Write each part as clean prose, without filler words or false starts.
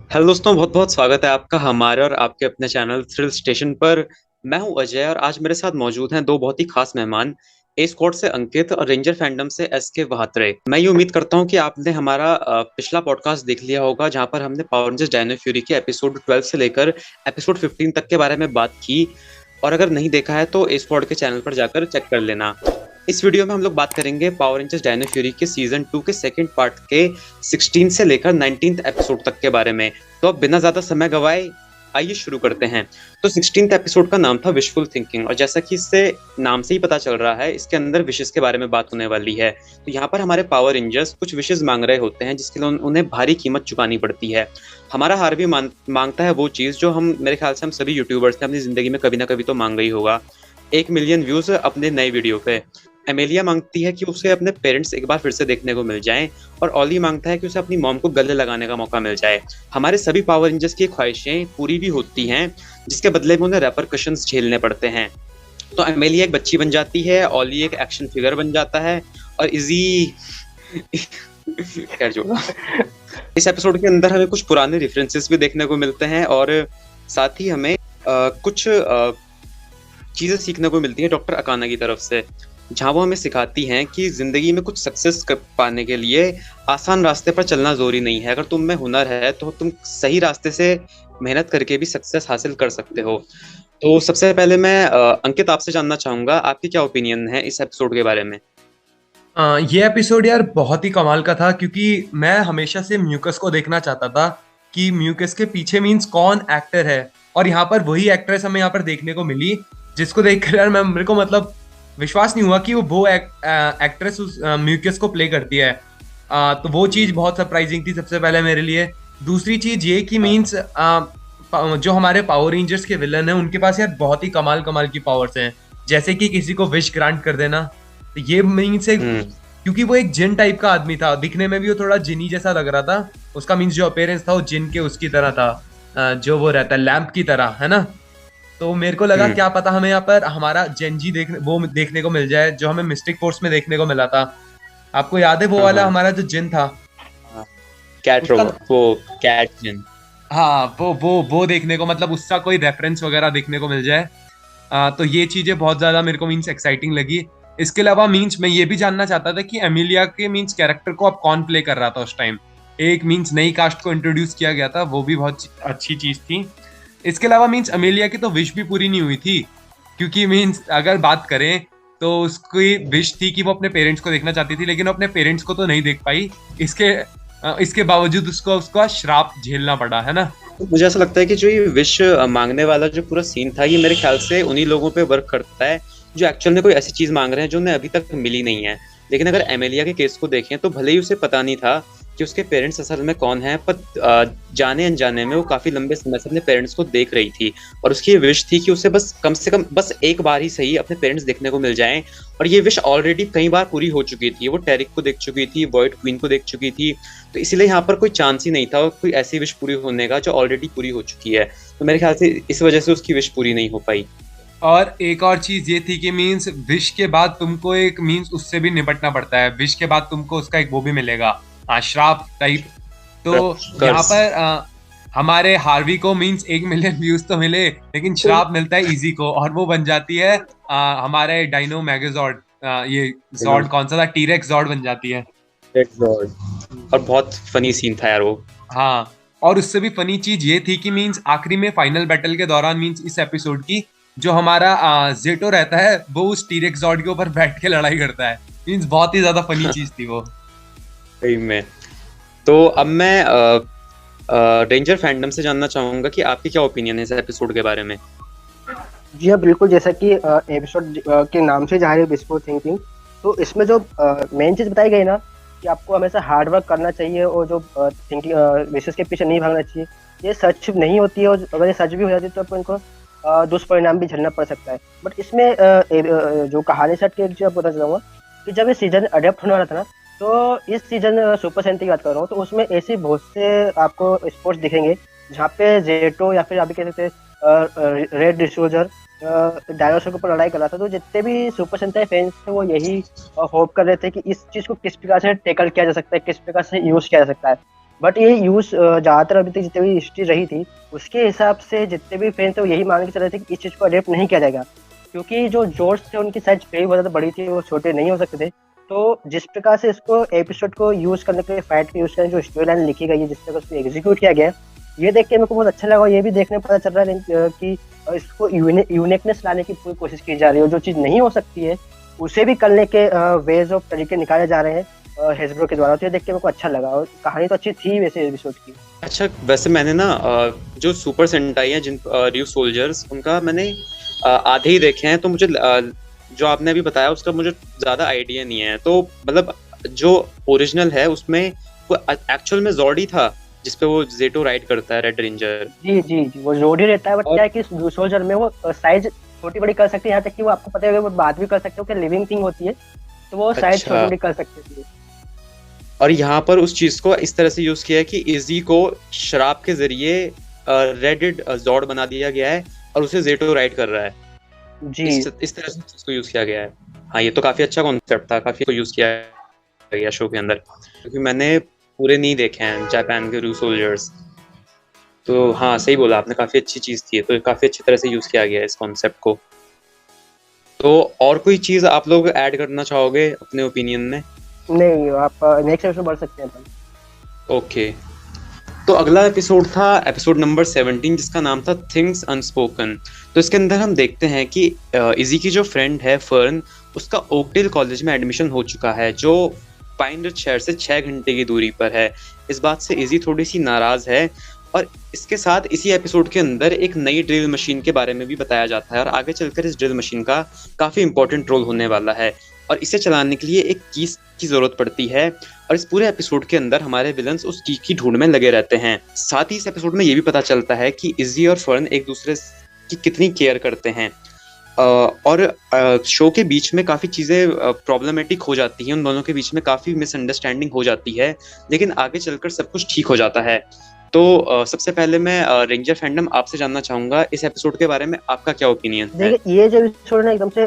Hello दोस्तों, बहुत बहुत स्वागत है आपका हमारे और आपके अपने चैनल थ्रिल स्टेशन पर। मैं हूं अजय और आज मेरे साथ मौजूद हैं दो बहुत ही खास मेहमान। ए स्क्वाड से अंकित और रेंजर फैंडम से एस के वहात्रे। मैं ये उम्मीद करता हूं कि आपने हमारा पिछला पॉडकास्ट देख लिया होगा जहां पर हमने पावर रेंजर्स डायनो फ्यूरी के एपिसोड 12 से लेकर एपिसोड 15 तक के बारे में बात की। और अगर नहीं देखा है तो ए स्क्वाड के चैनल पर जाकर चेक कर लेना। इस वीडियो में हम लोग बात करेंगे पावर रेंजर्स डायनो फ्यूरी के सीजन 2 के सेकंड पार्ट के 16 से लेकर 19th एपिसोड तक के बारे में। तो अब बिना ज्यादा समय गवाए आइए शुरू करते हैं। तो 16th एपिसोड का नाम था विशफुल थिंकिंग और जैसा कि इससे नाम से ही पता चल रहा है इसके अंदर विशेष के बारे में बात होने वाली है। तो यहाँ पर हमारे पावर रेंजर्स कुछ विशेष मांग रहे होते हैं जिसके लिए उन्हें भारी कीमत चुकानी पड़ती है। हमारा हार्वी मांगता है वो चीज जो हम मेरे ख्याल से हम सभी यूट्यूबर्स ने अपनी जिंदगी में कभी ना कभी तो मांगा ही होगा, 1 मिलियन व्यूज अपने नए वीडियो पे। एमेलिया मांगती है कि उसे अपने पेरेंट्स एक बार फिर से देखने को मिल जाएं और ऑली मांगता है कि उसे अपनी मॉम को गले लगाने का मौका मिल जाए। हमारे सभी पावर रेंजर्स की ख्वाहिशें पूरी भी होती हैं जिसके बदले में उन्हें रेपरकशंस झेलने पड़ते हैं। तो एमेलिया एक बच्ची बन जाती है, ऑली एक एक्शन फिगर बन जाता है और इजी खैर जो इस एपिसोड के अंदर हमें कुछ पुराने रेफरेंसेस भी देखने को मिलते हैं और साथ ही हमें कुछ चीजें सीखने को मिलती हैं डॉक्टर अकाना की तरफ से, जहाँ वो हमें सिखाती हैं कि जिंदगी में कुछ सक्सेस पाने के लिए आसान रास्ते पर चलना जरूरी नहीं है। अगर तुम में हुनर है तो तुम सही रास्ते से मेहनत करके भी सक्सेस हासिल कर सकते हो। तो सबसे पहले मैं अंकित आपसे जानना चाहूंगा आपकी क्या ओपिनियन है इस एपिसोड के बारे में। ये एपिसोड यार बहुत ही कमाल का था क्योंकि मैं हमेशा से म्यूकस को देखना चाहता था कि म्यूकस के पीछे मीन्स कौन एक्टर है। और यहाँ पर वही एक्ट्रेस हमें यहाँ पर देखने को मिली जिसको देखकर यार मैं मेरे को मतलब विश्वास नहीं हुआ कि वो एक्ट्रेस उस म्यूकस को प्ले करती है। तो वो चीज़ बहुत सरप्राइजिंग थी सबसे पहले मेरे लिए। दूसरी चीज़ ये कि मीन्स जो हमारे पावर रेंजर्स के विलन हैं उनके पास यार बहुत ही कमाल कमाल की पावर्स हैं, जैसे कि किसी को विश ग्रांट कर देना। तो ये मीन्स एक क्योंकि वो एक जिन टाइप का आदमी था, दिखने में भी वो थोड़ा जिनी जैसा लग रहा था। उसका मीन्स जो अपीयरेंस था वो जिन के उसकी तरह था, जो वो रहता है लैंप की तरह, है ना। तो मेरे को लगा क्या पता हमें यहाँ पर हमारा जेनजी देखने को मिल जाए जो हमें मिस्टिक फोर्स में देखने को मिला था। आपको याद है वो वाला हमारा जो जिन था, कैट उसका वो कैट जिन। हाँ वो देखने को मतलब उसका कोई रेफरेंस वगैरह देखने को मिल जाए। तो ये चीजें बहुत ज्यादा मेरे को मीन्स एक्साइटिंग लगी। इसके अलावा मीन्स मैं ये भी जानना चाहता था कि एमिलिया के मीन्स कैरेक्टर को अब कौन प्ले कर रहा था उस टाइम। एक मीन्स नई कास्ट को इंट्रोड्यूस किया गया था, वो भी बहुत अच्छी चीज थी। इसके अलावा मीन्स एमिलिया की तो विश भी पूरी नहीं हुई थी, क्योंकि मीन्स अगर बात करें तो उसकी विश थी कि वो अपने पेरेंट्स को देखना चाहती थी, लेकिन वो अपने पेरेंट्स को तो नहीं देख पाई। इसके बावजूद उसको उसका श्राप झेलना पड़ा, है ना। तो मुझे ऐसा लगता है कि जो ये विश मांगने वाला जो पूरा सीन था ये मेरे ख्याल से उन्हीं लोगों पे वर्क करता है जो एक्चुअल में कोई ऐसी चीज मांग रहे हैं जो उन्हें अभी तक मिली नहीं है। लेकिन अगर एमेलिया के केस को देखें तो भले ही उसे पता नहीं था कि उसके पेरेंट्स असल में कौन है, पर जाने अनजाने में वो काफी लंबे समय से अपने पेरेंट्स को देख रही थी और उसकी ये विश थी कि उसे बस कम से कम बस एक बार ही सही अपने पेरेंट्स देखने को मिल जाएं। और ये विश ऑलरेडी कई बार पूरी हो चुकी थी, वो टेरिक को देख चुकी थी, वॉइड क्वीन को देख चुकी थी। तो इसलिए यहाँ पर कोई चांस ही नहीं था कोई ऐसी विश पूरी होने का जो ऑलरेडी पूरी हो चुकी है। तो मेरे ख्याल से इस वजह से उसकी विश पूरी नहीं हो पाई। और एक और चीज ये थी कि मीन्स विश के बाद तुमको एक मीन्स उससे भी निपटना पड़ता है। विश के बाद तुमको उसका एक वो भी मिलेगा, श्राप टाइप। तो यहाँ पर हमारे हार्वी को मीन्स 1 मिलियन व्यूज तो मिले, लेकिन श्राप मिलता है इजी को और वो बन जाती है हमारे डायनो मैगजॉर्ड। ये जॉर्ड कौन सा था, टीरेक्स जॉर्ड बन जाती है। और बहुत फनी सीन था यार वो। हाँ, और उससे भी फनी चीज ये थी कि मीन्स आखिरी में फाइनल बैटल के दौरान मीन्स इस एपिसोड की जो हमारा जेटो रहता है वो उस टीरेक्स जॉर्ड के ऊपर बैठ के लड़ाई करता है। मीन्स बहुत ही ज्यादा फनी चीज थी वो। सही में। तो अब मैं रेंजर फैंडम से जानना चाहूंगा कि आपकी क्या ओपिनियन है इस एपिसोड के बारे में। जी हाँ, बिल्कुल। जैसा कि एपिसोड के नाम से जा रही है विशफुल थिंकिंग, तो इसमें जो मेन चीज़ बताई गई ना कि आपको हमेशा हार्ड वर्क करना चाहिए और जो थिंकिंग विशेष के पीछे नहीं भागना चाहिए, ये सच नहीं होती है। और अगर ये सच भी हो जाती है तो अपन को दुष्परिणाम भी झेलना पड़ सकता है। बट इसमें जो कहानी सेट की एक चीज़ आपको बताना चाहूँगा कि जब ये सीजन अडेप्ट होने वाला था ना, तो इस सीजन सुपर सेंटी की बात कर रहा हूँ, तो उसमें ऐसे बहुत से आपको स्पोर्ट्स दिखेंगे जहाँ पे जेटो या फिर अभी कह सकते हैं रेड डिस्ट्रोजर डायनासोर के ऊपर लड़ाई कर रहा था। तो जितने भी सुपर सेंटाई फैंस थे वो यही होप कर रहे थे कि इस चीज़ को किस प्रकार से टेकल किया जा सकता है, किस प्रकार से यूज़ किया जा सकता है। बट ये यूज ज़्यादातर अभी तक जितनी भी हिस्ट्री रही थी उसके हिसाब से जितने भी फैन थे वो यही मान के चल रहे थे कि इस चीज़ को अडेप्ट नहीं किया जाएगा, क्योंकि जो जोर्स थे उनकी साइज कई बहुत ज़्यादा बड़ी थी, वो छोटे नहीं हो सकते थे। तो जिस प्रकार से इसको एपिसोड को यूज़ करने के लिए, फाइट को यूज़ करने जो स्टोरी लाइन लिखी गई है, जिस तरह उसको एग्जीक्यूट किया गया है, ये देख के मेरे को बहुत अच्छा लगा। और ये भी देखने में पता चल रहा है कि इसको यूनिकनेस लाने की पूरी कोशिश की जा रही है, और जो चीज़ नहीं हो सकती है उसे भी करने के वेज ऑफ तरीके निकाले जा रहे हैं हेस्ब्रो के द्वारा। तो ये देख के मेरे को अच्छा लगा, और कहानी तो अच्छी थी वैसे एपिसोड की। अच्छा, वैसे मैंने ना जो सुपर सेंटाई है, जिन र्यू सोल्जर्स, उनका मैंने आधे ही देखे हैं, तो मुझे जो आपने अभी बताया उसका मुझे ज्यादा आइडिया नहीं है। तो मतलब जो ओरिजिनल है उसमें वो एक्चुअल में जॉडी था जिसपे वो जेटो राइड करता है, रेड रेंजर। जी जी जी, वो जोड़ी रहता है, बट और क्या है कि र्यू सोल्जर में वो साइज छोटी बड़ी कर सकते हैं, यहाँ तक कि वो आपको पता है वो बात भी कर सकते हो कि लिविंग थिंग होती है, तो वो साइज छोटी अच्छा, बड़ी कर सकते थे। और यहाँ पर उस चीज को इस तरह से यूज किया है कि इजी को शराब के जरिए रेडेड जॉड बना दिया गया है और उसे जेटो राइड कर रहा है। जी इस तरह से चीज को यूज किया गया है। हाँ, ये तो काफी अच्छा कॉन्सेप्ट था, काफी यूज किया गया शो के अंदर, क्योंकि मैंने पूरे नहीं देखे हैं जापान के र्यू सोल्जर्स। तो हाँ, सही बोला आपने, काफी अच्छी चीज थी, तो काफी अच्छी तरह से यूज किया गया है इस कॉन्सेप्ट को। तो और कोई चीज आप लोग ऐड करना चाहोगे अपने ओपिनियन में? नहीं, आप नेक्स्ट एपिसोड बढ़ सकते हैं अपन। ओके, तो अगला एपिसोड था एपिसोड नंबर 17, जिसका नाम था थिंग्स अनस्पोकन। तो इसके अंदर हम देखते हैं कि इजी की जो फ्रेंड है फर्न, उसका ओकडेल कॉलेज में एडमिशन हो चुका है, जो पाइन रिज शहर से 6 घंटे की दूरी पर है। इस बात से इजी थोड़ी सी नाराज है, और इसके साथ इसी एपिसोड के अंदर एक नई ड्रिल मशीन के बारे में भी बताया जाता है, और आगे चलकर इस ड्रिल मशीन का काफी इंपॉर्टेंट रोल होने वाला है, और इसे चलाने के लिए एक की की जरूरत पड़ती है। और इस पूरे एपिसोड के अंदर हमारे विलन्स उस की ढूंढ में लगे रहते हैं। साथ ही इस एपिसोड में ये भी पता चलता है कि इजी और फर्न एक दूसरे की कितनी केयर करते हैं, और शो के बीच में काफ़ी चीज़ें प्रॉब्लमेटिक हो जाती हैं, उन दोनों के बीच में काफ़ी मिसअंडरस्टैंडिंग हो जाती है, लेकिन आगे चलकर सब कुछ ठीक हो जाता है। तो सबसे पहले मैं रेंजर फैंडम आपसे जानना चाहूंगा, इस एपिसोड के बारे में आपका क्या ओपिनियन है? देखिए, ये जो एपिसोड है एकदम से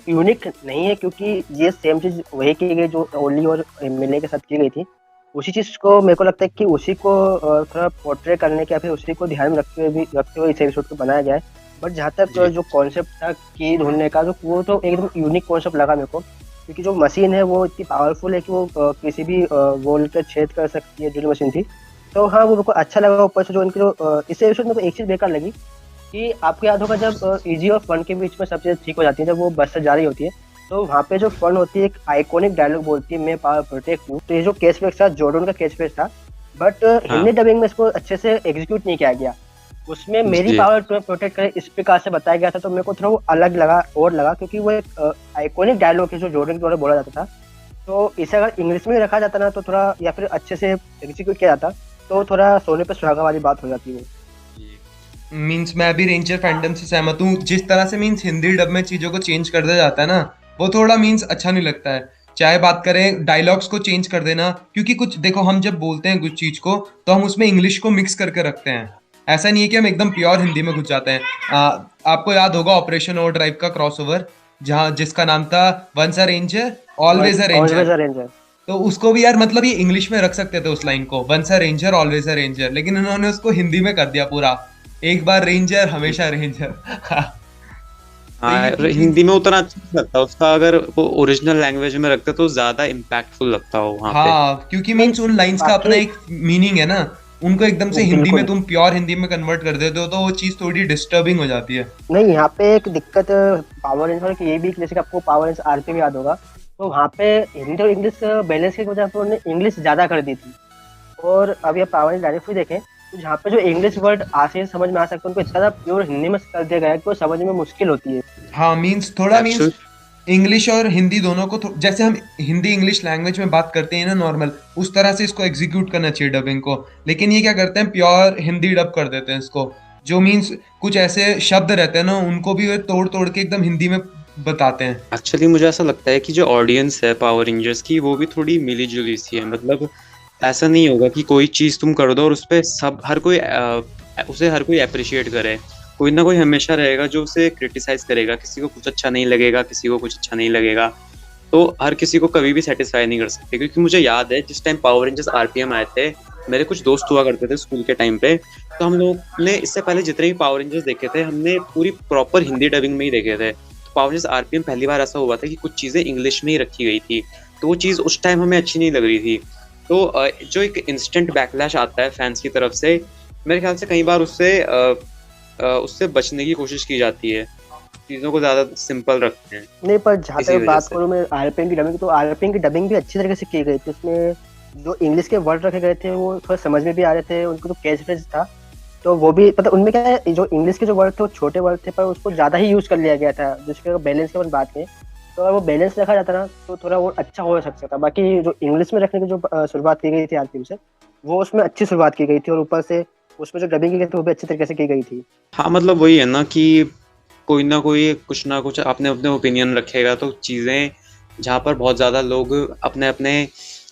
यूनिक नहीं है, क्योंकि ये सेम चीज वही की गई जो ओली और मिलने के साथ की गई थी। उसी चीज को मेरे को लगता है कि उसी को थोड़ा पोर्ट्रे करने के या फिर उसी को ध्यान में रखते हुए इस एपिसोड को बनाया गया है। बट जहाँ तक जी। जो कॉन्सेप्ट था की ढूंढने का, तो वो तो एकदम यूनिक कॉन्सेप्ट लगा मेरे को, क्योंकि जो मशीन है वो इतनी पावरफुल है कि वो किसी भी वॉल का छेद कर सकती है, ड्रिल मशीन थी। तो हाँ, वो मेरे को अच्छा लगा। ऊपर से जो इनकी जो इस एपिसोड में एक चीज़ बेकार लगी कि आपको याद होगा जब इजी और फन के बीच में सब चीज़ ठीक हो जाती है, जब वो बस से जा रही होती है, तो वहाँ पे जो फन होती है एक आइकॉनिक डायलॉग बोलती है, मैं पावर प्रोटेक्ट हूँ। तो ये जो कैच फ्रेज था जॉर्डन का कैच फ्रेज था, बट हिंदी डबिंग में इसको अच्छे से एग्जीक्यूट नहीं किया गया। उसमें मेरी जी। पावर प्रोटेक्ट करे इस प्रकार से बताया गया था, तो मेरे को थोड़ा वो अलग लगा और लगा, क्योंकि वो एक आइकॉनिक डायलॉग है जो जॉर्डन के द्वारा बोला जाता था। तो इसे अगर इंग्लिश में रखा जाता ना, तो थोड़ा या फिर अच्छे से एग्जीक्यूट किया जाता, तो थोड़ा सोने पे सुहागा वाली बात हो जाती है। मीन्स मैं भी रेंजर फैंडम से सहमत हूँ। जिस तरह से मीन्स हिंदी डब में चीज़ों को चेंज कर दिया जाता है ना, वो थोड़ा मीन्स अच्छा नहीं लगता है। चाहे बात करें डायलॉग्स को चेंज कर देना, क्योंकि कुछ देखो, हम जब बोलते हैं कुछ चीज़ को तो हम उसमें इंग्लिश को मिक्स करके रखते हैं। ऐसा नहीं है कि हम एकदम प्योर हिंदी में घुस जाते हैं। आपको याद होगा ऑपरेशन ओवरड्राइव का क्रॉसओवर, जहाँ जिसका नाम था once a ranger always a ranger. तो उसको भी यार मतलब ये इंग्लिश में रख सकते थे उस लाइन को, once a ranger always a ranger, लेकिन उन्होंने उसको हिंदी में कर दिया पूरा, एक बार रेंजर हमेशा रेंजर। तो हाँ, ये चीज हिंदी में उतना अच्छा नहीं लगता उसका, अगर वो ओरिजिनल लैंग्वेज में रखते तो ज्यादा इम्पैक्टफुल लगता हो वहाँ पे। हाँ, क्योंकि नहीं, मीन्स उन लाइंस का अपना बाकी एक मीनिंग है ना, उनको एकदम से हिंदी में बिल्कुल तुम प्योर हिंदी में कन्वर्ट कर देते हो तो वो चीज थोड़ी डिस्टर्बिंग हो जाती है। नहीं। यहाँ पे एक दिक्कत पावर रेंजर की ये भी, जैसे कि आपको पावर रेंजर आरपी भी याद होगा, तो वहाँ पे हिंदी और इंग्लिश बैलेंस की वजह से उन्होंने इंग्लिश ज्यादा कर दी थी। और अब ये पावर रेंजर डायरेक्ट देखें, तो जहाँ पे जो इंग्लिश वर्ड आसानी से समझ में आ सकते हैं, उनको इतना ज्यादा प्योर हिंदी में कर दिया गया है कि वो समझ में मुश्किल होती है। हाँ, मीन्स थोड़ा मीन्स एक्चुअल इंग्लिश और हिंदी दोनों को जैसे हम हिंदी इंग्लिश लैंग्वेज में बात करते हैं ना नॉर्मल, उस तरह से इसको एग्जीक्यूट करना चाहिए डबिंग को। लेकिन ये क्या करते हैं, प्योर हिंदी डब कर देते हैं इसको, जो मीन्स कुछ ऐसे शब्द रहते हैं ना, उनको भी वे तोड़ तोड़ के एकदम हिंदी में बताते हैं। एक्चुअली मुझे ऐसा लगता है कि जो ऑडियंस है पावर रेंजर्स की, वो भी थोड़ी मिली जुली सी है। मतलब ऐसा नहीं होगा कि कोई चीज तुम कर दो और उस पे सब हर कोई उसे हर कोई अप्रिशिएट करे। कोई ना कोई हमेशा रहेगा जो उसे क्रिटिसाइज करेगा, किसी को कुछ अच्छा नहीं लगेगा, किसी को कुछ अच्छा नहीं लगेगा। तो हर किसी को कभी भी सेटिस्फाई नहीं कर सकते, क्योंकि मुझे याद है जिस टाइम पावर रेंजर्स आरपीएम आए थे, मेरे कुछ दोस्त हुआ करते थे स्कूल के टाइम पे, तो हम लोग ने इससे पहले जितने भी पावर रेंजर्स देखे थे हमने पूरी प्रॉपर हिंदी डबिंग में ही देखे थे। तो पावर रेंजर्स आरपीएम पहली बार ऐसा हुआ था कि कुछ चीज़ें इंग्लिश में ही रखी गई थी, तो वो चीज़ उस टाइम हमें अच्छी नहीं लग रही थी। तो जो एक इंस्टेंट बैकलैश आता है फैंस की तरफ से, मेरे ख्याल से कई बार उससे बचने की कोशिश की जाती है, चीज़ों को ज़्यादा सिंपल रखते हैं नहीं, पर जहाँ इसी तक वजह बात से। करूँ मैं आरपीएम की डबिंग, तो आरपीएम की डबिंग भी अच्छी तरीके से की गई थी। उसमें जो इंग्लिश के वर्ड रखे गए थे वो थोड़ा समझ में भी आ रहे थे, उनको जो कैच फ्रेज था तो वो भी मतलब उनमें क्या है, जो इंग्लिश के जो वर्ड थे वो छोटे वर्ड थे पर उसको ज़्यादा ही यूज़ कर लिया गया था, जिसके बैलेंस की अपन बात करें तो अगर वो बैलेंस रखा जाता ना तो थोड़ा वो अच्छा हो सकता था। बाकी जो इंग्लिश में रखने की जो शुरुआत की गई थी आरपीएम से, वो उसमें अच्छी शुरुआत की गई थी, और ऊपर से उसमें जो डबिंग की गई थी वो भी अच्छी तरीके से की गई थी। हाँ, मतलब वही है ना कि कोई ना कोई कुछ ना कुछ अपने अपने ओपिनियन रखेगा, तो चीज़ें जहाँ पर बहुत ज़्यादा लोग अपने अपने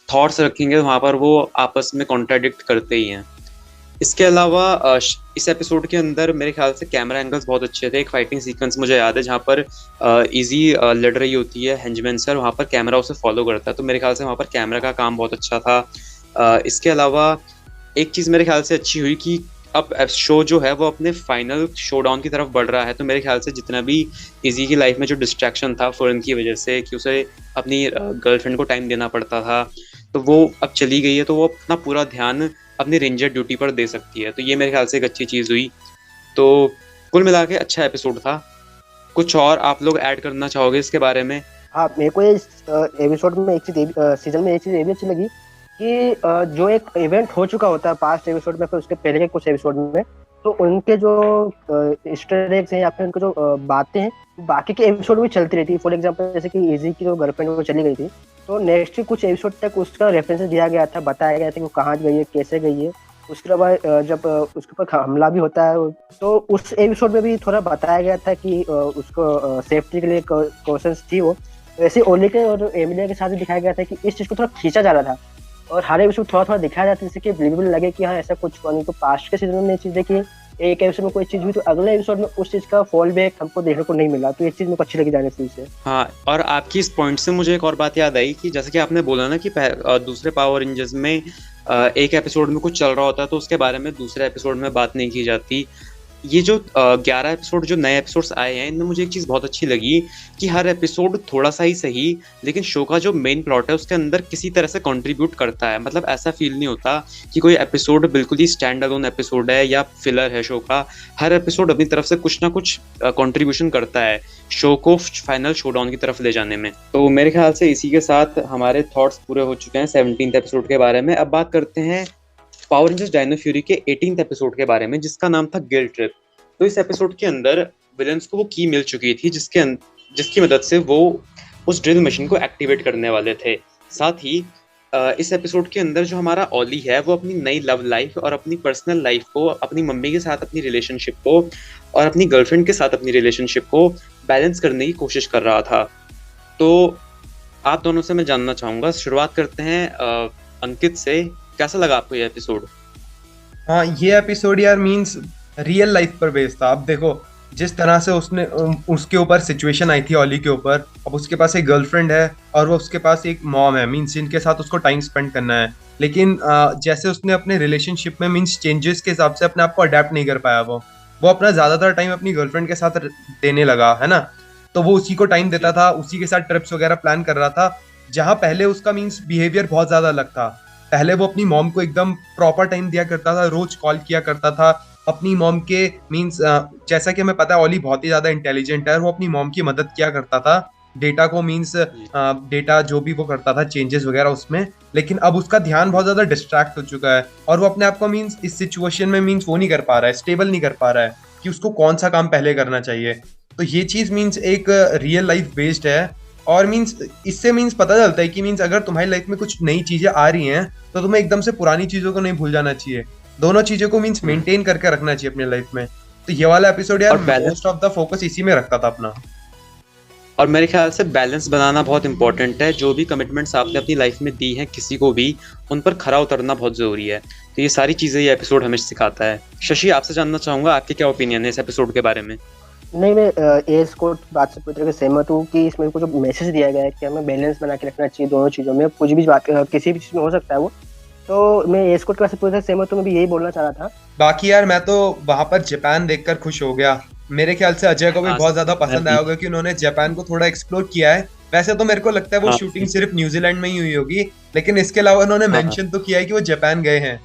थॉट्स रखेंगे वहाँ पर वो आपस में कॉन्ट्राडिक्ट करते ही हैं। इसके अलावा इस एपिसोड के अंदर मेरे ख्याल से कैमरा एंगल्स बहुत अच्छे थे। एक फाइटिंग सीक्वेंस मुझे याद है जहाँ पर इजी लड़ रही होती है हेंजमैन से और वहाँ पर कैमरा उसे फॉलो करता है, तो मेरे ख्याल से वहाँ पर कैमरा का काम बहुत अच्छा था। इसके अलावा एक चीज़ मेरे ख्याल से अच्छी हुई कि अब शो जो है वो अपने फाइनल शोडाउन की तरफ बढ़ रहा है, तो मेरे ख्याल से जितना भी इजी की लाइफ में जो डिस्ट्रैक्शन था फर्न की वजह से कि उसे अपनी गर्लफ्रेंड को टाइम देना पड़ता था, तो वो अब चली गई है, तो वो अपना पूरा ध्यान अपनी रेंजर ड्यूटी पर दे सकती है, तो ये मेरे ख्याल से एक अच्छी चीज़ हुई। तो कुल मिला के अच्छा एपिसोड था। कुछ और आप लोग ऐड करना चाहोगे इसके बारे में? हाँ, मेरे को इस एपिसोड में एक चीज सीजन में एक चीज ये भी अच्छी लगी कि जो एक इवेंट हो चुका होता है पास्ट एपिसोड में फिर उसके पहले के कुछ एपिसोड में, तो उनके जो ईस्टर एग्स हैं या फिर उनके जो बातें हैं बाकी के एपिसोड में चलती रहती है। फॉर एग्जांपल जैसे कि इजी की जो गर्लफ्रेंड वो चली गई थी, तो नेक्स्ट कुछ एपिसोड तक उसका रेफरेंस दिया गया था, बताया गया था कि वो कहाँ गई है, कैसे गई है। उसके बाद जब उसके ऊपर हमला भी होता है तो उस एपिसोड में भी थोड़ा बताया गया था कि उसको सेफ्टी के लिए कॉशंस थी वो। वैसे ओली के और एमिलिया के साथ भी दिखाया गया था कि इस चीज को थोड़ा खींचा जा रहा था, और हर एपिसोड थोड़ा थोड़ा दिखाया जाता है जिससे कि बिलीवेबल लगे कि हाँ ऐसा कुछ हुआ नहीं। तो पास्ट के सीजन में ये चीज देखी, एक एपिसोड में कोई चीज हुई तो अगले एपिसोड में उस चीज का फॉल बैक हमको देखने को नहीं मिला, तो ये चीज मेरे को अच्छी लगी जाने से। हाँ, और आपकी इस पॉइंट से मुझे एक और बात याद आई कि जैसे कि आपने बोला ना कि दूसरे पावर रेंजर्स में एक एपिसोड में कुछ चल रहा होता है तो उसके बारे में दूसरे एपिसोड में बात नहीं की जाती। ये जो 11 एपिसोड जो नए एपिसोड्स आए हैं इनमें मुझे एक चीज़ बहुत अच्छी लगी कि हर एपिसोड थोड़ा सा ही सही लेकिन शो का जो मेन प्लॉट है उसके अंदर किसी तरह से कंट्रीब्यूट करता है। मतलब ऐसा फील नहीं होता कि कोई एपिसोड बिल्कुल ही स्टैंड अलोन एपिसोड है या फिलर है शो का। हर एपिसोड अपनी तरफ से कुछ ना कुछ कंट्रीब्यूशन करता है शो को फाइनल शोडाउन की तरफ ले जाने में। तो मेरे ख्याल से इसी के साथ हमारे थॉट्स पूरे हो चुके हैं 17th एपिसोड के बारे में। अब बात करते हैं पावर रेंजर्स डायनो फ्यूरी के 18th एपिसोड के बारे में जिसका नाम था गिल्ट ट्रिप। तो इस एपिसोड के अंदर विलन्स को वो की मिल चुकी थी जिसकी मदद से वो उस ड्रिल मशीन को एक्टिवेट करने वाले थे। साथ ही इस एपिसोड के अंदर जो हमारा ऑली है वो अपनी नई लव लाइफ और अपनी पर्सनल लाइफ को, अपनी मम्मी के साथ अपनी रिलेशनशिप को और अपनी गर्लफ्रेंड के साथ अपनी रिलेशनशिप को बैलेंस करने की कोशिश कर रहा था। तो आप दोनों से मैं जानना चाहूँगा, शुरुआत करते हैं अंकित से। कैसा लगा आपको ये एपिसोड? हाँ, ये एपिसोड यार मींस रियल लाइफ पर बेस्ड था। अब देखो जिस तरह से उसके ऊपर सिचुएशन आई थी ऑली के ऊपर, अब उसके पास एक गर्लफ्रेंड है और वो उसके पास एक मॉम है, मींस जिनके साथ उसको टाइम स्पेंड करना है। लेकिन जैसे उसने अपने रिलेशनशिप में मींस चेंजेस के हिसाब से अपने आप को अडेप्ट नहीं कर पाया, वो अपना ज्यादातर टाइम अपनी गर्लफ्रेंड के साथ देने लगा है ना। तो वो उसी को टाइम देता था, उसी के साथ ट्रिप्स वगैरह प्लान कर रहा था। जहाँ पहले उसका मींस बिहेवियर बहुत ज्यादा अलग था। पहले वो अपनी मॉम को एकदम प्रॉपर टाइम दिया करता था, रोज कॉल किया करता था अपनी मॉम के मींस जैसा कि हमें पता है ऑली बहुत ही ज्यादा इंटेलिजेंट है, वो अपनी मॉम की मदद किया करता था डेटा को मींस डेटा जो भी वो करता था चेंजेस वगैरह उसमें। लेकिन अब उसका ध्यान बहुत ज्यादा डिस्ट्रैक्ट हो चुका है और वो अपने आप को मींस इस सिचुएशन में मींस वो नहीं कर पा रहा है, स्टेबल नहीं कर पा रहा है कि उसको कौन सा काम पहले करना चाहिए। तो ये चीज मींस एक रियल लाइफ बेस्ड है और मींस इससे मींस पता चलता है कि मींस अगर तुम्हारी लाइफ में कुछ नई चीजें आ रही हैं तो तुम्हें एकदम से पुरानी चीजों को नहीं भूल जाना चाहिए, दोनों चीजों को मींस मेंटेन करके रखना चाहिए अपनी लाइफ में। तो ये वाला एपिसोड यार मोस्ट ऑफ द फोकस इसी में रखता था अपना। और मेरे ख्याल से बैलेंस बनाना बहुत इंपॉर्टेंट है। जो भी कमिटमेंट्स आपने अपनी लाइफ में दी हैं किसी को भी, उन पर खरा उतरना बहुत जरूरी है। तो ये सारी चीजें ये एपिसोड हमें सिखाता है। शशि, आपसे जानना चाहूंगा आपके क्या ओपिनियन है इस एपिसोड के बारे में? नहीं, मैं एज को बात से पूरी तरह से सहमत हूँ कि इसमें जो मैसेज दिया गया है कि हमें बैलेंस बना के रखना चाहिए दोनों चीज़ों में। कुछ भी बात किसी भी चीज़ में हो सकता है वो, तो मैं एस कोड के वैसे पूरी तरह सहमत हूँ, मैं भी यही बोलना चाह रहा था। बाकी यार मैं तो वहां पर जापान देखकर खुश हो गया। मेरे ख्याल से अजय को भी हाँ, बहुत ज्यादा मैं पसंद भी। आया होगा कि उन्होंने जापान को थोड़ा एक्सप्लोर किया है। वैसे तो मेरे को लगता है वो हाँ, शूटिंग सिर्फ न्यूजीलैंड में ही हुई होगी, लेकिन इसके अलावा उन्होंने हाँ। मेंशन तो किया है कि वो जापान गए हैं।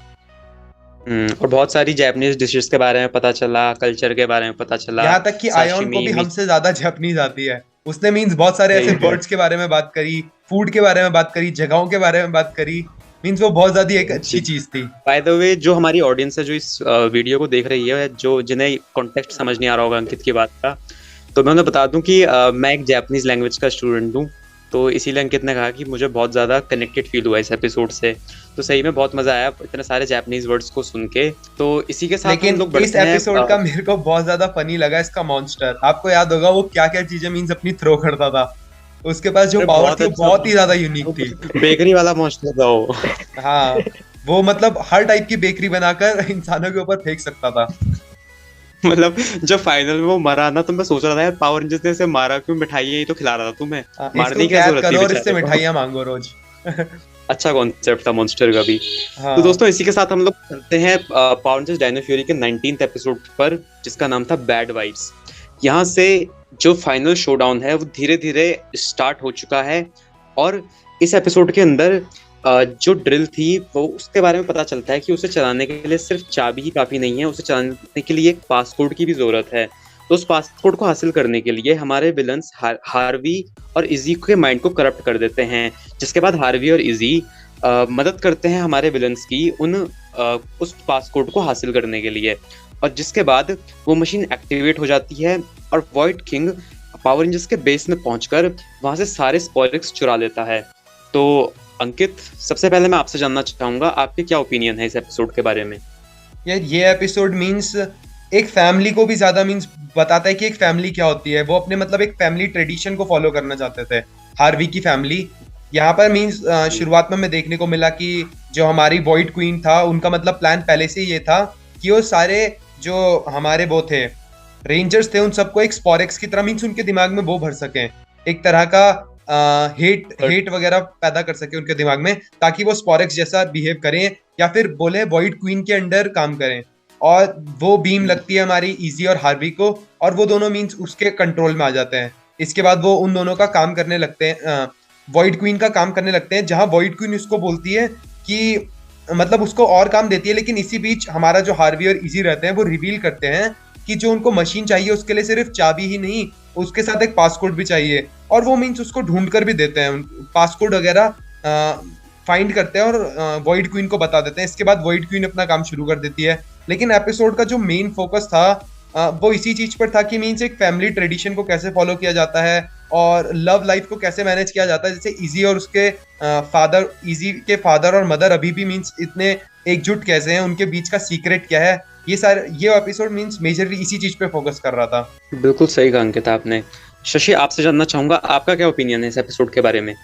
और बहुत सारी जापानीज डिशेस के बारे में पता चला, कल्चर के बारे में पता चला, यहाँ तक कि आयोन को साशिमी भी मी। हमसे ज्यादा जापानीज आती है। उसने मीन्स बहुत सारे ऐसे सही है। वर्ड्स के बारे में बात करी, फूड के बारे में बात करी, जगहों के बारे में बात करी। मीन्स वो बहुत ज्यादा एक जी। अच्छी चीज थी। बाय द वे, जो हमारी ऑडियंस है जो इस वीडियो को देख रही है, जो जिन्हें कॉन्टेक्स्ट समझ नहीं आ रहा होगा अंकित की बात का, तो मैं उन्हें बता दूं कि मैं एक जापानीज लैंग्वेज का स्टूडेंट हूँ। तो इसीलिए अंकित ने कहा कि मुझे बहुत ज़्यादा कनेक्टेड फील हुआ इस एपिसोड से। तो सही में बहुत मज़ा आया इतने सारे जापानीज वर्ड्स को सुन के। तो इसी के साथ हम लेकिन लोग इस बढ़ते हैं। एपिसोड का मेरे को बहुत ज्यादा फनी लगा इसका मॉन्स्टर। आपको याद होगा वो क्या क्या चीजें मीन्स अपनी थ्रो करता था। उसके पास जो अरे पावर बहुत थी वो अच्छा, बहुत ही ज्यादा यूनिक थी। बेकरी वाला मॉन्स्टर था वो। हाँ, वो मतलब हर टाइप की बेकरी बनाकर इंसानों के ऊपर फेंक सकता था। मतलब जब फाइनल में वो मरा ना, तो मैं सोच रहा था यार पावर रेंजर्स ने इसे मारा क्यों, मिठाई ही तो खिला रहा था तुम्हें, इसको मारने की क्या कैद जरूरत थी करो और इससे बेचारे को। मिठाइयाँ मांगो रोज। अच्छा कॉन्सेप्ट था मॉन्स्टर का भी। तो हाँ, दोस्तों इसी के साथ हम लोग चलते हैं पावर रेंजर्स डायनो फ्यूरी के 19th एपिसोड पर, जिसका नाम था बैड वाइब्स। यहाँ से जो फाइनल शोडाउन है वो धीरे धीरे स्टार्ट हो चुका है। और इस एपिसोड के अंदर जो ड्रिल थी वो उसके बारे में पता चलता है कि उसे चलाने के लिए सिर्फ चाबी ही काफी नहीं है, उसे चलाने के लिए एक पासकोड की भी जरूरत है। तो उस पासकोड को हासिल करने के लिए हमारे विलन्स हार्वी और इजी के माइंड को करप्ट कर देते हैं, जिसके बाद हार्वी और इजी मदद करते हैं हमारे विलन्स की उस पासकोड को हासिल करने के लिए। और जिसके बाद वो मशीन एक्टिवेट हो जाती है और वॉइड किंग पावर रेंजर्स के बेस में पहुंचकर वहां से सारे स्पॉयलर्स चुरा लेता है। तो अंकित, सबसे पहले मैं आपसे जानना चाहूंगा आपके क्या ओपिनियन है इस एपिसोड के बारे में। यार ये एपिसोड मीन्स एक फैमिली को भी ज्यादा मीन्स बताता है कि एक फैमिली क्या होती है। वो अपने मतलब एक फैमिली ट्रेडिशन को फॉलो करना चाहते थे, हार्वी की फैमिली। यहाँ पर मीन्स शुरुआत में हमें देखने को मिला कि जो हमारी वॉइड क्वीन था उनका मतलब प्लान पहले से ये था कि वो सारे जो हमारे वो थे रेंजर्स थे उन सबको एक स्पॉरेक्स की तरह मीन्स उनके दिमाग में वो भर सकें, एक तरह का हेट वगैरह पैदा कर सके उनके दिमाग में, ताकि वो स्पॉरेक्स जैसा बिहेव करें या फिर बोले वॉइड क्वीन के अंडर काम करें। और वो बीम लगती है हमारी इजी और हार्वी को, और वो दोनों मीन्स उसके कंट्रोल में आ जाते हैं। इसके बाद वो उन दोनों का काम करने लगते हैं, वॉइड क्वीन का काम करने लगते हैं, जहां वॉइड क्वीन उसको बोलती है कि मतलब उसको और काम देती है। लेकिन इसी बीच हमारा जो हार्वी और इजी रहते हैं वो रिवील करते हैं कि जो उनको मशीन चाहिए उसके लिए सिर्फ चाबी ही नहीं, उसके साथ एक पासकोड भी चाहिए। और वो मीन्स उसको ढूंढ कर भी देते हैं, पासकोड वगैरह फाइंड करते हैं और वॉइड क्वीन को बता देते हैं। इसके बाद वॉइड क्वीन अपना काम शुरू कर देती है। लेकिन एपिसोड का जो मेन फोकस था वो इसी चीज पर था कि मीन्स एक फैमिली ट्रेडिशन को कैसे फॉलो किया जाता है और लव लाइफ को कैसे मैनेज किया जाता है। जैसे इजी और उसके फादर, इजी के फादर और मदर अभी भी मीन्स इतने एकजुट कैसे हैं, उनके बीच का सीक्रेट क्या है, ये एपिसोड मीन्स मेजरली इसी चीज पे फोकस कर रहा था। बिल्कुल सही कहा अंकित आपने। शशि, आपसे जानना चाहूंगा आपका क्या ओपिनियन है इस एपिसोड के बारे में।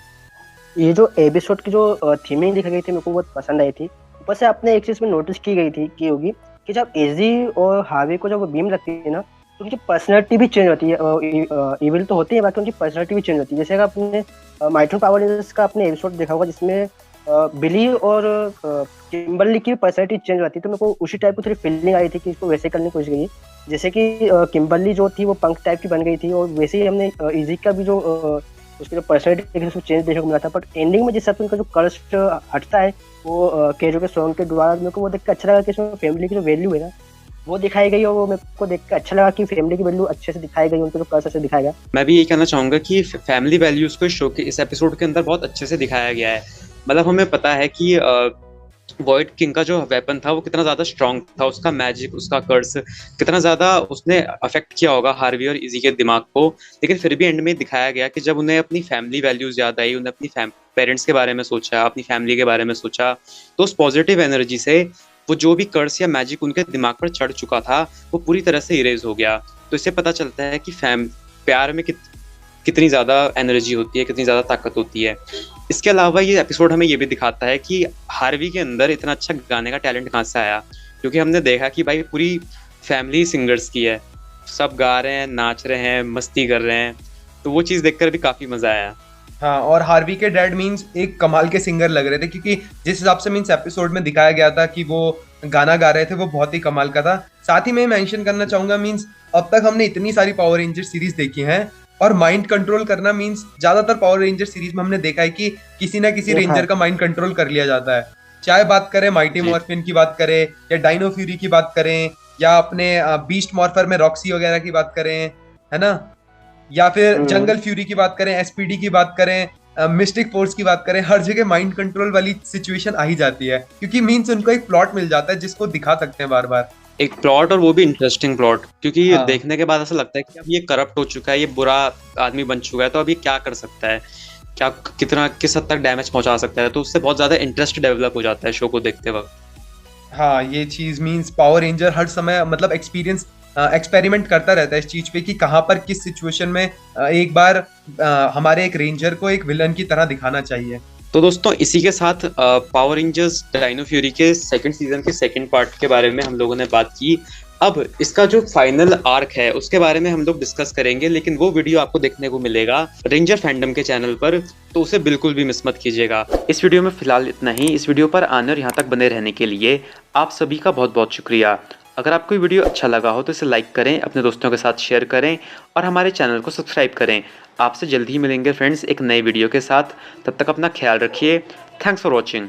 ये जो एपिसोड की जो थीमिंग दिखाई गई थी मेरे को बहुत पसंद आई थी। ऊपर से आपने एक चीज में नोटिस की गई थी की होगी कि जब इजी और हार्वी को जब वो बीम लगती है ना, तो उनकी पर्सनैलिटी भी चेंज होती है। इविल तो होती है, बाकी उनकी पर्सनैलिटी भी चेंज होती है। जैसे अगर आपने माइथन पावर रेंजर्स का आपने एपिसोड देखा होगा जिसमें बिली और किम्बर्ली की पर्सनैलिटी चेंज होती है, तो मेरे को उसी टाइप की थोड़ी फीलिंग आई थी कि इसको वैसे करने की कोशिश की। जैसे कि किम्बर्ली जो थी वो पंक टाइप की बन गई थी, और वैसे ही हमने इजी का भी जो उसकी जो पर्सनैलिटी उसको चेंज देखने को मिला था। बट एंडिंग में जिस हिसाब से उनका जो कर्स हटता है वो केजो के सॉन्ग के द्वारा, मेरे को वो देख के अच्छा लगा कि इसमें फैमिली की जो वैल्यू है ना वो दिखाई गई, और वो मेरे को देख के अच्छा लगा कि फैमिली की वैल्यू अच्छे से दिखाई गई, उनके जो कर्स अच्छे दिखाया गया। मैं भी यही कहना चाहूंगा कि फैमिली वैल्यूज को शो के इस एपिसोड के अंदर बहुत अच्छे से दिखाया गया है। मतलब हमें पता है कि वॉइड किंग का जो वेपन था वो कितना ज्यादा स्ट्रॉन्ग था, उसका मैजिक, उसका कर्स कितना ज्यादा उसने अफेक्ट किया होगा हार्वी और इजी के दिमाग को। लेकिन फिर भी एंड में दिखाया गया कि जब उन्हें अपनी फैमिली वैल्यूज याद आई, उन्हें अपनी पेरेंट्स के बारे में सोचा, अपनी फैमिली के बारे में सोचा, तो उस पॉजिटिव एनर्जी से वो जो भी कर्स या मैजिक उनके दिमाग पर चढ़ चुका था वो पूरी तरह से इरेज हो गया। तो इससे पता चलता है कि प्यार में कितनी ज्यादा एनर्जी होती है, कितनी ज्यादा ताकत होती है। इसके अलावा ये एपिसोड हमें ये भी दिखाता है कि हार्वी के अंदर इतना अच्छा गाने का टैलेंट कहाँ से आया, क्योंकि हमने देखा कि भाई पूरी फैमिली सिंगर्स की है, सब गा रहे हैं, नाच रहे हैं, मस्ती कर रहे हैं। तो वो चीज़ देखकर भी काफी मजा आया। हाँ, और हार्वी के डैड मीन्स एक कमाल के सिंगर लग रहे थे, क्योंकि जिस हिसाब से मीन्स एपिसोड में दिखाया गया था कि वो गाना गा रहे थे, वो बहुत ही कमाल का था। साथ ही मैं मेंशन करना चाहूंगा मीन्स अब तक हमने इतनी सारी पावर रेंजर सीरीज देखी हैं, और माइंड कंट्रोल करना मीन्स ज्यादातर पावर रेंजर सीरीज में हमने देखा है कि किसी ना किसी ये था। रेंजर का माइंड कंट्रोल कर लिया जाता है। चाहे बात करें माइटी जी मॉर्फिन की बात करें, या डाइनो फ्यूरी की बात करें, या अपने बीस्ट मॉर्फर में रॉक्सी वगैरह की बात करें, है ना, या फिर हम्म। जंगल फ्यूरी की बात करें, एसपीडी की बात करें, मिस्टिक फोर्स की बात करें, हर जगह माइंड कंट्रोल वाली सिचुएशन आ ही जाती है, क्योंकि मीन्स उनको एक प्लॉट मिल जाता है जिसको दिखा सकते हैं बार बार। एक प्लॉट, और वो भी इंटरेस्टिंग प्लॉट, क्योंकि ये हाँ देखने के बाद ऐसा लगता है कि अब ये करप्ट हो चुका है, ये बुरा आदमी बन चुका है, तो अब ये क्या कर सकता है, क्या कितना किस हद तक डैमेज पहुंचा सकता है, तो उससे बहुत ज्यादा इंटरेस्ट डेवलप हो जाता है शो को देखते वक्त। हाँ, ये चीज मीन्स पावर रेंजर हर समय मतलब एक्सपेरिमेंट करता रहता है इस चीज पे कि कहाँ पर किस सिचुएशन में एक बार हमारे एक रेंजर को एक विलन की तरह दिखाना चाहिए। तो दोस्तों, इसी के साथ पावर रेंजर्स डायनो फ्यूरी के सेकंड सीजन के सेकंड पार्ट के बारे में हम लोगों ने बात की। अब इसका जो फाइनल आर्क है उसके बारे में हम लोग डिस्कस करेंगे, लेकिन वो वीडियो आपको देखने को मिलेगा रेंजर फैंडम के चैनल पर, तो उसे बिल्कुल भी मिस मत कीजिएगा। इस वीडियो में फिलहाल इतना ही। इस वीडियो पर आने और यहाँ तक बने रहने के लिए आप सभी का बहुत बहुत शुक्रिया। अगर आपको ये वीडियो अच्छा लगा हो तो इसे लाइक करें, अपने दोस्तों के साथ शेयर करें, और हमारे चैनल को सब्सक्राइब करें। आपसे जल्दी ही मिलेंगे फ्रेंड्स एक नए वीडियो के साथ। तब तक अपना ख्याल रखिए। Thanks for watching.